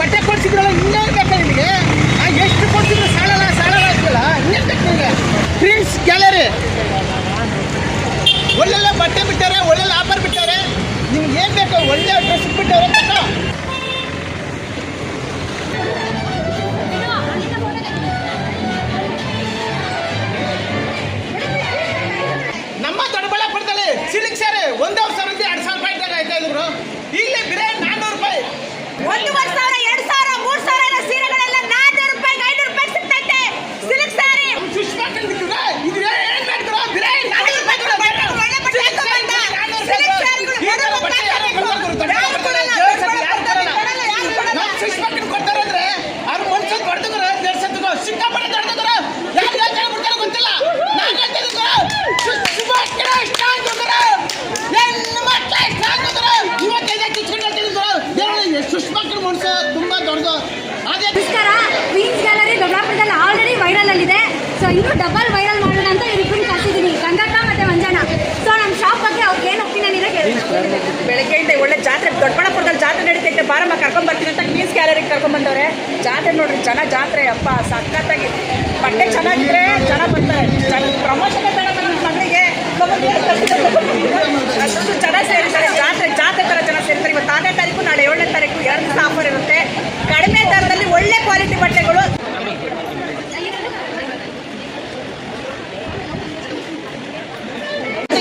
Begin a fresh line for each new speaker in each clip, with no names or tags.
ಬಟ್ಟೆ ಕೊಡ್ಸಿದ್ರಲ್ಲ ಇನ್ನೇನು ಬೇಕಾ ನಿಮಗೆ? ಎಷ್ಟು ಕೊಡ್ಸಿದ್ರು ಸಾಲಲ್ಲ ಅಂತಿಲ್ಲ, ಇನ್ನೇನು ಬೇಕು ನಿಮಗೆ? ಪ್ರಿನ್ಸ್ ಗ್ಯಾಲರಿ ಒಳ್ಳೆಲ್ಲ ಬಟ್ಟೆ ಬಿಟ್ಟಾರೆ, ಒಳ್ಳೆಲ್ಲ ಆಫರ್ ಬಿಟ್ಟಾರೆ. ನಿಮ್ಗೆ ಏನು ಬೇಕು? ಒಳ್ಳೆ ಡ್ರೆಸ್ ಬಿಟ್ಟವ್ರೆ ತಗೋ. ನಮ್ಮ ದೊಡ್ಡಬಳ್ಳಾಪುರದಲ್ಲಿ ಸಿಲ್ಕ್ ಸ್ಯಾರಿ 1,000 2,000 ರೂಪಾಯಿ ಆಯ್ತಾ ಇದ್ರು. ಇಲ್ಲಿ ಬರೀ 400 ರೂಪಾಯಿ.
1,000, 2,000, 3,000 ಸೀರೆಗಳೆಲ್ಲ 400 ರೂಪಾಯಿ 500 ರೂಪಾಯಿ ಸಿಗ್ತೈತೆ. ಸಿಲ್ಕ್ ಸ್ಯಾರಿ
ಸುಷ್ಮಾ ಕಂಡಿದ್ದೀರಾ? ಇದು ಏನು ಮಾಡ್ತೀರಾ? ಬರೀ 400 ರೂಪಾಯಿ ಕೊಡಬೇಕು.
ಒಳ್ಳೆ ಬಟ್ಟೆ ತಗೊಂಡ ಸಿಲ್ಕ್ ಸ್ಯಾರಿಗಳು ಬಡವ ಬಟ್ಟೆ ಯಾರು ಕೊಡಲ್ಲ.
ನಾವು ಸುಷ್ಮಾ ಕಂಡು ಕೊಡ್ತಾರೆ ಅಂದ್ರೆ ಅವ್ರ ಮನ್ಸು ದೊಡ್ಡದರ ದೇಶದೋ ಸಿಕ್ಕಾಪಟ್ಟೆ ದೊಡ್ಡದರ. ಯಾರು ಹೇಳ್ತಾರೆ ಗೊತ್ತಿಲ್ಲ. ನಾನು ಹೇಳ್ತಿದ್ದೆ ಸುಷ್ಮಾ ಕಂಡು ಸ್ಟ್ರಾಂಗ್ ಅದರ. ಎಲ್ಲ ಮಕ್ಕಳು ಸ್ಟ್ರಾಂಗ್ ಅದರ. ಇವತ್ತೈದು ಕಿಚ್ಕೊಂಡು ಹೇಳ್ತಿದ್ರು ಸುಷ್ಮಾ ಕಂಡು ಮನ್ಸು ತುಂಬಾ ದೊಡ್ಡದು. ಅದೇ
ನಮಸ್ಕಾರ. ಕ್ವೀನ್ಸ್ ಗ್ಯಾಲರಿ ದೊಡ್ಡಬಳ್ಳಾಪುರದಲ್ಲಿ ಆಲ್ರೆಡಿ ವೈರಲ್ ಅಲ್ಲಿದೆ. ಸೊ ಇನ್ನೂ ಡಬಲ್ ವೈರಲ್ ಮಾಡೋಣ ಅಂತ ಇವ್ರಿಬ್ಬರು ಕರ್ಸಿದ್ದೀನಿ, ಗಂಗಕ್ಕ ಮತ್ತೆ ಮಂಜಣ್ಣ. ಸೊ ನಮ್ಮ ಶಾಪ್ ಬಗ್ಗೆ ಅವ್ರಿಗೆ ಏನು ಒಪಿನಿಯನ್ ಇದೆ ಕೇಳಿ.
ಬೆಳಗ್ಗೆಯಿಂದ ಒಳ್ಳೆ ಜಾತ್ರೆ, ದೊಡ್ಡಬಳ್ಳಾಪುರದಲ್ಲಿ ಜಾತ್ರೆ ನಡೀತೈತೆ, ಬಾರಮ್ಮ ಕರ್ಕೊಂಡ್ ಬರ್ತೀನಿ ಅಂತ ಕ್ವೀನ್ಸ್ ಗ್ಯಾಲರಿಗೆ ಕರ್ಕೊಂಡ್ ಬಂದವ್ರೆ. ಜಾತ್ರೆ ನೋಡ್ರಿ, ಜಾತ್ರೆ ಅಪ್ಪ ಸಖತ್ತಾಗಿ. ಬಟ್ಟೆ ಚೆನ್ನಾಗಿದ್ರೆ ಜನ ಬರ್ತಾರೆ. ಪ್ರಮೋಷನ್ ಬೇಡ ನನ್ನ ಮಗಳಿಗೆ, ಅಷ್ಟು ಜನ ಸೇರ್ತಾರೆ. ಜಾತ್ರೆ ಥರ ಜನ ಸೇರ್ತಾರೆ. ಇವತ್ತು 6ನೇ ತಾರೀಕು, ನಾಳೆ 7ನೇ ತಾರೀಕು 2 ದಿವಸ ಆಫರ್ ಇರುತ್ತೆ. ಕಡಿಮೆ ದರದಲ್ಲಿ ಒಳ್ಳೆ ಕ್ವಾಲಿಟಿ ಬಟ್ಟೆಗಳು.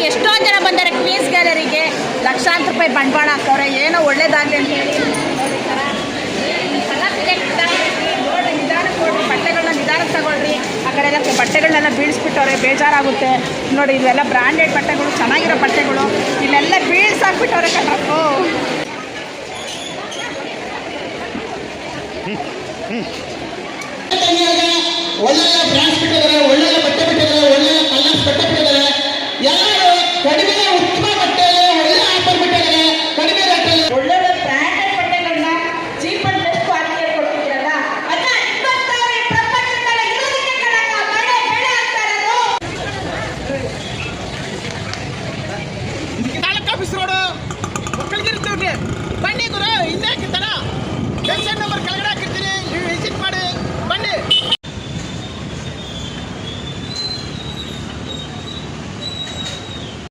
ಎಷ್ಟೊಂದು ಜನ ಬಂದ್ದಾರೆ ಕ್ವೀನ್ಸ್ ಗ್ಯಾಲರಿಗೆ, ಲಕ್ಷಾಂತರ ರೂಪಾಯಿ ಬಂಡವಾಳ ಹಾಕವ್ರೆ, ಏನೋ ಒಳ್ಳೇದಾಗಲಿ ಅಂತ ಹೇಳಿ. ನೋಡಿ, ನಿಧಾನಕ್ಕೆ ಕೊಡ್ರಿ, ಬಟ್ಟೆಗಳನ್ನ ನಿಧಾನಕ್ಕೆ ತಗೊಳ್ರಿ. ಆ ಕಡೆ ಎಲ್ಲ ಬಟ್ಟೆಗಳನ್ನೆಲ್ಲ ಬೀಳಿಸ್ಬಿಟ್ಟವ್ರೆ, ಬೇಜಾರಾಗುತ್ತೆ. ನೋಡಿ, ಇವೆಲ್ಲ ಬ್ರ್ಯಾಂಡೆಡ್ ಬಟ್ಟೆಗಳು, ಚೆನ್ನಾಗಿರೋ ಬಟ್ಟೆಗಳು, ಇಲ್ಲೆಲ್ಲ ಬೀಳ್ಸಾಕ್ಬಿಟ್ಟವ್ರೆ ಕಣ್ರಪ್ಪು.
ಒಳ್ಳೆಯ ಬ್ರಾಂಡ್ಸ್ ಬಿಟ್ಟಿದ್ದಾರೆ, ಒಳ್ಳೆಯ ಬಟ್ಟೆ ಬಿಟ್ಟಿದ್ದಾರೆ, ಒಳ್ಳೆಯ ಕಲರ್ಸ್ ಬಟ್ಟೆ ಬಿಟ್ಟಿದ್ದಾರೆ. ಎಲ್ಲರೂ ಕಡಿಮೆ